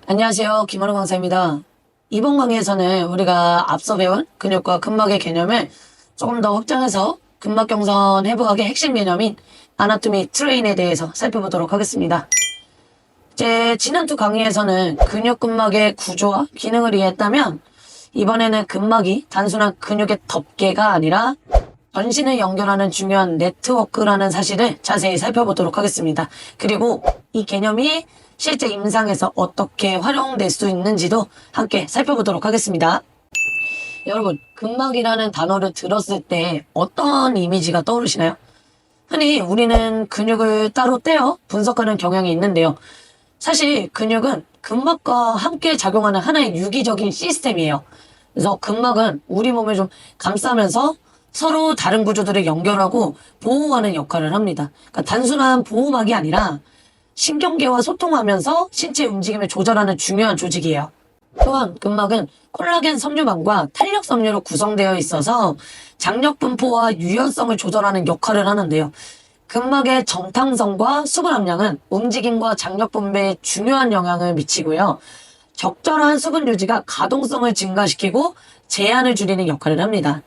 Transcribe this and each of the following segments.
안녕하세요. 김원우 강사입니다. 이번 강의에서는 우리가 앞서 배운 근육과 근막의 개념을 조금 더 확장해서 근막 경선 해부학의 핵심 개념인 아나토미 트레인에 대해서 살펴보도록 하겠습니다. 지난 두 강의에서는 근육 근막의 구조와 기능을 이해했다면 이번에는 근막이 단순한 근육의 덮개가 아니라 전신을 연결하는 중요한 네트워크라는 사실을 자세히 살펴보도록 하겠습니다. 그리고 이 개념이 실제 임상에서 어떻게 활용될 수 있는지도 함께 살펴보도록 하겠습니다. 여러분, 근막이라는 단어를 들었을 때 어떤 이미지가 떠오르시나요? 흔히 우리는 근육을 따로 떼어 분석하는 경향이 있는데요. 사실 근육은 근막과 함께 작용하는 하나의 유기적인 시스템이에요. 그래서 근막은 우리 몸을 좀 감싸면서 서로 다른 구조들을 연결하고 보호하는 역할을 합니다. 그러니까 단순한 보호막이 아니라 신경계와 소통하면서 신체 움직임을 조절하는 중요한 조직이에요. 또한 근막은 콜라겐 섬유망과 탄력 섬유로 구성되어 있어서 장력 분포와 유연성을 조절하는 역할을 하는데요. 근막의 정탕성과 수분 함량은 움직임과 장력 분배에 중요한 영향을 미치고요. 적절한 수분 유지가 가동성을 증가시키고 제한을 줄이는 역할을 합니다.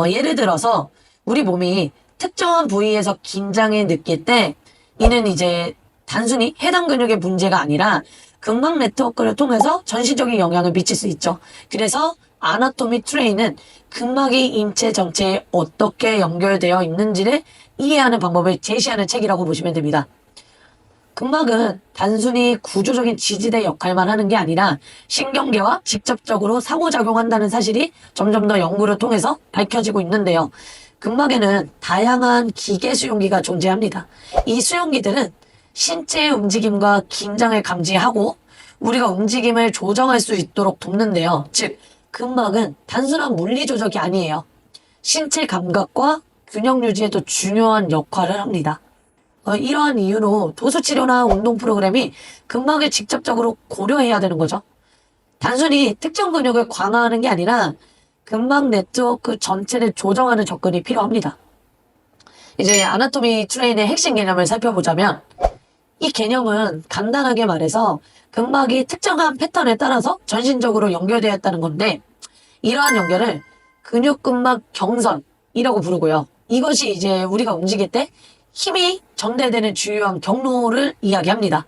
예를 들어서 우리 몸이 특정한 부위에서 긴장을 느낄 때 이는 이제 단순히 해당 근육의 문제가 아니라 근막 네트워크를 통해서 전신적인 영향을 미칠 수 있죠. 그래서 아나토미 트레인은 근막이 인체 전체에 어떻게 연결되어 있는지를 이해하는 방법을 제시하는 책이라고 보시면 됩니다. 근막은 단순히 구조적인 지지대 역할만 하는 게 아니라 신경계와 직접적으로 상호작용한다는 사실이 점점 더 연구를 통해서 밝혀지고 있는데요. 근막에는 다양한 기계 수용기가 존재합니다. 이 수용기들은 신체의 움직임과 긴장을 감지하고 우리가 움직임을 조정할 수 있도록 돕는데요. 즉, 근막은 단순한 물리 조작이 아니에요. 신체 감각과 균형 유지에도 중요한 역할을 합니다. 이러한 이유로 도수치료나 운동 프로그램이 근막을 직접적으로 고려해야 되는 거죠. 단순히 특정 근육을 강화하는 게 아니라 근막 네트워크 전체를 조정하는 접근이 필요합니다. 이제 아나토미 트레인의 핵심 개념을 살펴보자면 이 개념은 간단하게 말해서 근막이 특정한 패턴에 따라서 전신적으로 연결되어 있다는 건데 이러한 연결을 근육근막 경선이라고 부르고요. 이것이 이제 우리가 움직일 때 힘이 전달되는 주요한 경로를 이야기합니다.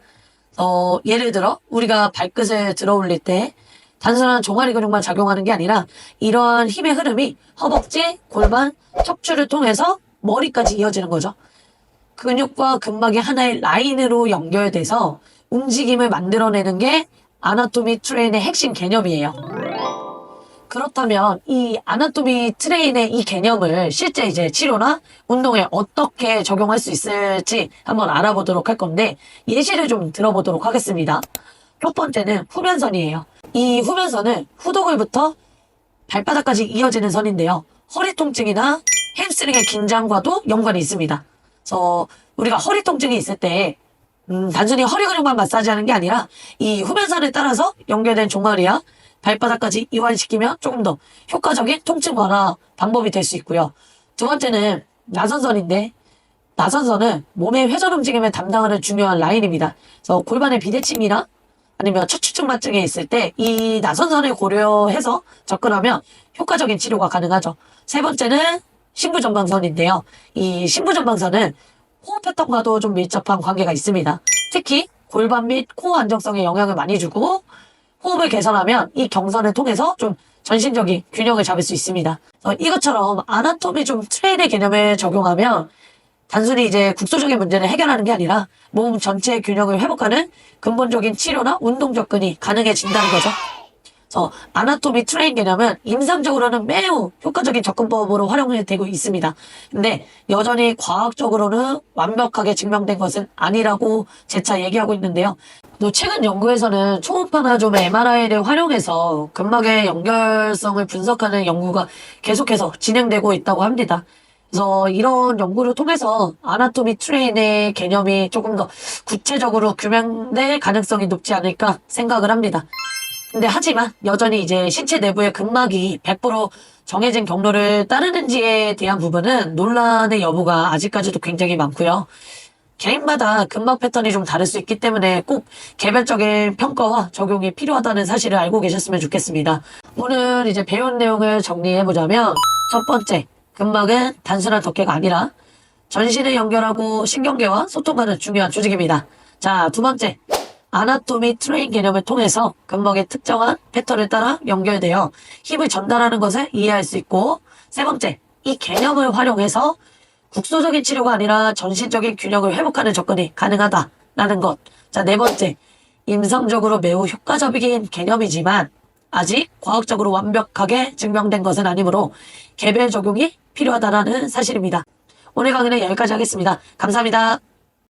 예를 들어 우리가 발끝을 들어 올릴 때 단순한 종아리 근육만 작용하는 게 아니라 이러한 힘의 흐름이 허벅지, 골반, 척추를 통해서 머리까지 이어지는 거죠. 근육과 근막이 하나의 라인으로 연결돼서 움직임을 만들어내는 게 아나토미 트레인의 핵심 개념이에요. 그렇다면 이 아나토미 트레인의 이 개념을 실제 이제 치료나 운동에 어떻게 적용할 수 있을지 한번 알아보도록 할 건데 예시를 좀 들어보도록 하겠습니다. 첫 번째는 후면선이에요. 이 후면선은 후두골부터 발바닥까지 이어지는 선인데요. 허리 통증이나 햄스트링의 긴장과도 연관이 있습니다. 그래서 우리가 허리 통증이 있을 때 단순히 허리 근육만 마사지하는 게 아니라 이 후면선에 따라서 연결된 종아리와 발바닥까지 이완시키면 조금 더 효과적인 통증 완화 방법이 될 수 있고요. 두 번째는 나선선인데 나선선은 몸의 회전 움직임을 담당하는 중요한 라인입니다. 그래서 골반의 비대칭이나 아니면 척추측만증에 있을 때 이 나선선을 고려해서 접근하면 효과적인 치료가 가능하죠. 세 번째는 심부전방선인데요. 이 심부전방선은 호흡 패턴과도 좀 밀접한 관계가 있습니다. 특히 골반 및 코 안정성에 영향을 많이 주고 호흡을 개선하면 이 경선을 통해서 좀 전신적인 균형을 잡을 수 있습니다. 이것처럼 아나토미 좀 트레인의 개념을 적용하면 단순히 이제 국소적인 문제를 해결하는 게 아니라 몸 전체의 균형을 회복하는 근본적인 치료나 운동 접근이 가능해진다는 거죠. 그래서 아나토미 트레인 개념은 임상적으로는 매우 효과적인 접근법으로 활용이 되고 있습니다. 근데 여전히 과학적으로는 완벽하게 증명된 것은 아니라고 재차 얘기하고 있는데요. 또 최근 연구에서는 초음파나 좀 MRI를 활용해서 근막의 연결성을 분석하는 연구가 계속해서 진행되고 있다고 합니다. 그래서 이런 연구를 통해서 아나토미 트레인의 개념이 조금 더 구체적으로 규명될 가능성이 높지 않을까 생각을 합니다. 근데 하지만 여전히 이제 신체 내부의 근막이 100% 정해진 경로를 따르는지에 대한 부분은 논란의 여부가 아직까지도 굉장히 많고요. 개인마다 근막 패턴이 좀 다를 수 있기 때문에 꼭 개별적인 평가와 적용이 필요하다는 사실을 알고 계셨으면 좋겠습니다. 오늘 이제 배운 내용을 정리해보자면 첫 번째, 근막은 단순한 덮개가 아니라 전신을 연결하고 신경계와 소통하는 중요한 조직입니다. 자, 두 번째, 아나토미 트레인 개념을 통해서 근막의 특정한 패턴을 따라 연결되어 힘을 전달하는 것을 이해할 수 있고, 세 번째, 이 개념을 활용해서 국소적인 치료가 아니라 전신적인 균형을 회복하는 접근이 가능하다라는 것. 자, 네 번째, 임상적으로 매우 효과적인 개념이지만 아직 과학적으로 완벽하게 증명된 것은 아니므로 개별 적용이 필요하다는 사실입니다. 오늘 강의는 여기까지 하겠습니다. 감사합니다.